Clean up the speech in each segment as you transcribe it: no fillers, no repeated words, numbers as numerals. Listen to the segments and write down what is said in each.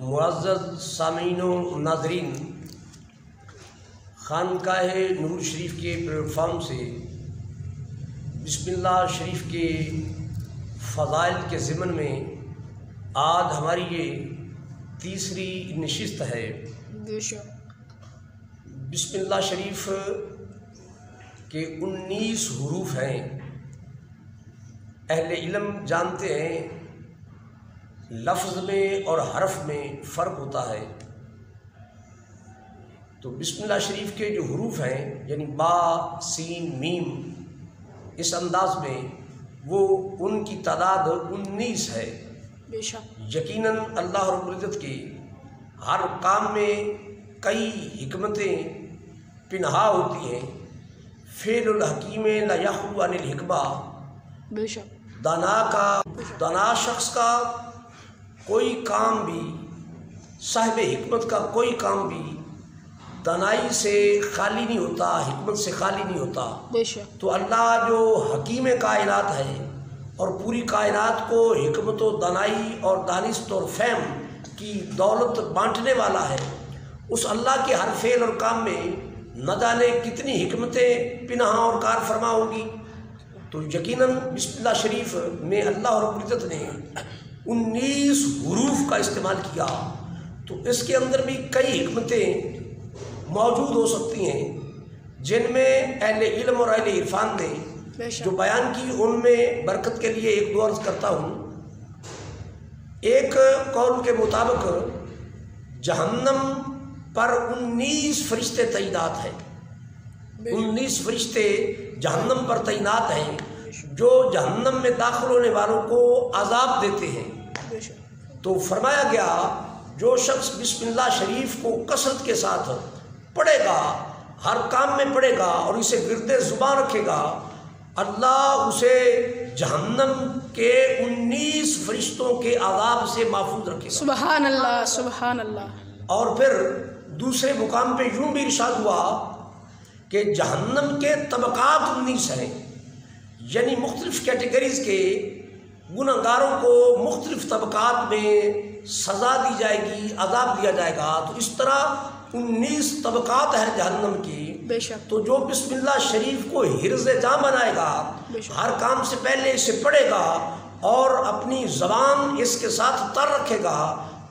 معزز سامعین و ناظرین، خانقاہ نور شریف کے پلیٹ فارم سے بسم اللہ شریف کے فضائل کے ضمن میں آج ہماری یہ تیسری نشست ہے۔ بسم اللہ شریف کے 19 حروف ہیں۔ اہل علم جانتے ہیں لفظ میں اور حرف میں فرق ہوتا ہے، تو بسم اللہ شریف کے جو حروف ہیں یعنی با، سین، میم، اس انداز میں وہ ان کی تعداد 19 ہے۔ یقیناً اللہ رب العزت کے ہر کام میں کئی حکمتیں پنہا ہوتی ہیں۔ فعل الحکیم لا یخلو عن الحکمہ، دانا شخص کا کوئی کام بھی، صاحب حکمت کا کوئی کام بھی دانائی سے خالی نہیں ہوتا، حکمت سے خالی نہیں ہوتا۔ تو اللہ جو حکیم کائنات ہے اور پوری کائنات کو حکمت و دانائی اور دانست اور فہم کی دولت بانٹنے والا ہے، اس اللہ کے ہر فعل اور کام میں نہ جانے کتنی حکمتیں پنہا اور کار فرما ہوگی۔ تو یقیناً بسم اللہ شریف میں اللہ رب العزت نے 19 حروف کا استعمال کیا، تو اس کے اندر بھی کئی حکمتیں موجود ہو سکتی ہیں جن میں اہل علم اور اہل عرفان نے جو بیان کی ان میں برکت کے لیے ایک دو عرض کرتا ہوں۔ ایک قول کے مطابق جہنم پر 19 فرشتے تعینات ہیں، 19 فرشتے جہنم پر تعینات ہیں جو جہنم میں داخل ہونے والوں کو عذاب دیتے ہیں۔ تو فرمایا گیا جو شخص بسم اللہ شریف کو کثرت کے ساتھ پڑھے گا، ہر کام میں پڑھے گا اور اسے ورد زبان رکھے گا، اللہ اسے جہنم کے 19 فرشتوں کے عذاب سے محفوظ رکھے گا۔ سبحان اللہ، سبحان اللہ۔ اور پھر دوسرے مقام پہ یوں بھی ارشاد ہوا کہ جہنم کے طبقات 19 ہیں، یعنی مختلف کیٹیگریز کے گنہگاروں کو مختلف طبقات میں سزا دی جائے گی، عذاب دیا جائے گا۔ تو اس طرح 19 طبقات ہیں جہنم کی۔ تو جو بسم اللہ شریف کو حرز جاں بنائے گا، ہر کام سے پہلے اسے پڑھے گا اور اپنی زبان اس کے ساتھ تر رکھے گا،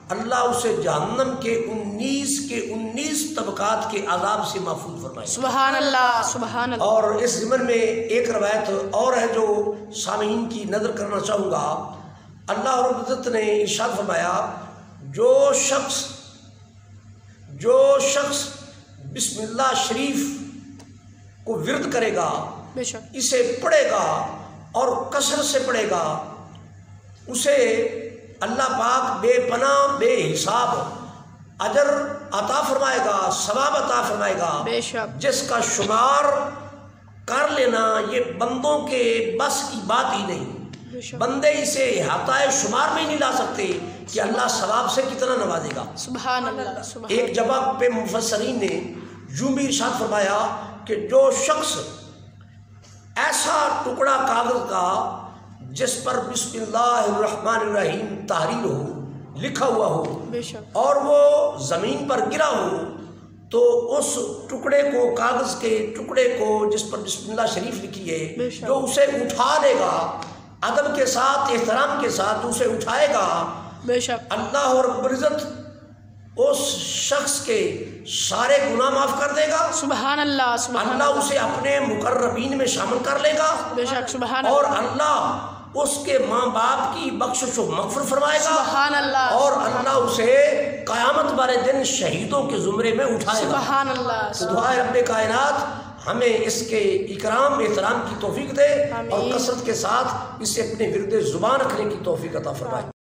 اللہ اسے جہنم کے 19 طبقات کے عذاب سے محفوظ فرمائے گا۔ سبحان اللہ، سبحان اللہ۔ اور اس ضمن میں ایک روایت اور ہے جو سامعین کی نظر کرنا چاہوں گا۔ اللہ رب العزت نے ارشاد فرمایا جو شخص بسم اللہ شریف کو ورد کرے گا، اسے پڑھے گا اور کثرت سے پڑھے گا، اسے اللہ پاک بے پناہ بے حساب اجر عطا فرمائے گا، ثواب عطا فرمائے گا، جس کا شمار کر لینا یہ بندوں کے بس کی بات ہی نہیں۔ بندے اسے احاطہ شمار میں ہی نہیں لا سکتے کہ اللہ ثواب سے کتنا نوازے گا۔ سبحان اللہ۔ ایک جگہ پہ مفسرین نے یوں بھی ارشاد فرمایا کہ جو شخص ایسا ٹکڑا کاغذ کا جس پر بسم اللہ الرحمن الرحیم تحریر ہو، لکھا ہوا ہو، اور وہ زمین پر گرا ہو، تو اس ٹکڑے کو، کاغذ کے ٹکڑے کو جس پر بسم اللہ شریف لکھی ہے، جو اسے اٹھا لے گا ادب کے ساتھ، احترام کے ساتھ اسے اٹھائے گا، اللہ رب العزت اس شخص کے سارے گناہ معاف کر دے گا۔ سبحان اللہ، سبحان اللہ۔ اللہ اسے اپنے مقربین میں شامل کر لے گا، سبحان اور اللہ۔ اللہ اس کے ماں باپ کی بخشش و مغفرت فرمائے گا، سبحان اللہ، اور اللہ اسے قیامت والے دن شہیدوں کے زمرے میں اٹھائے گا۔ سبحان اللہ۔ تو دعا رب کائنات ہمیں اس کے اکرام احترام کی توفیق دے اور کثرت کے ساتھ اسے اپنے ورد زبان رکھنے کی توفیق عطا فرمائے۔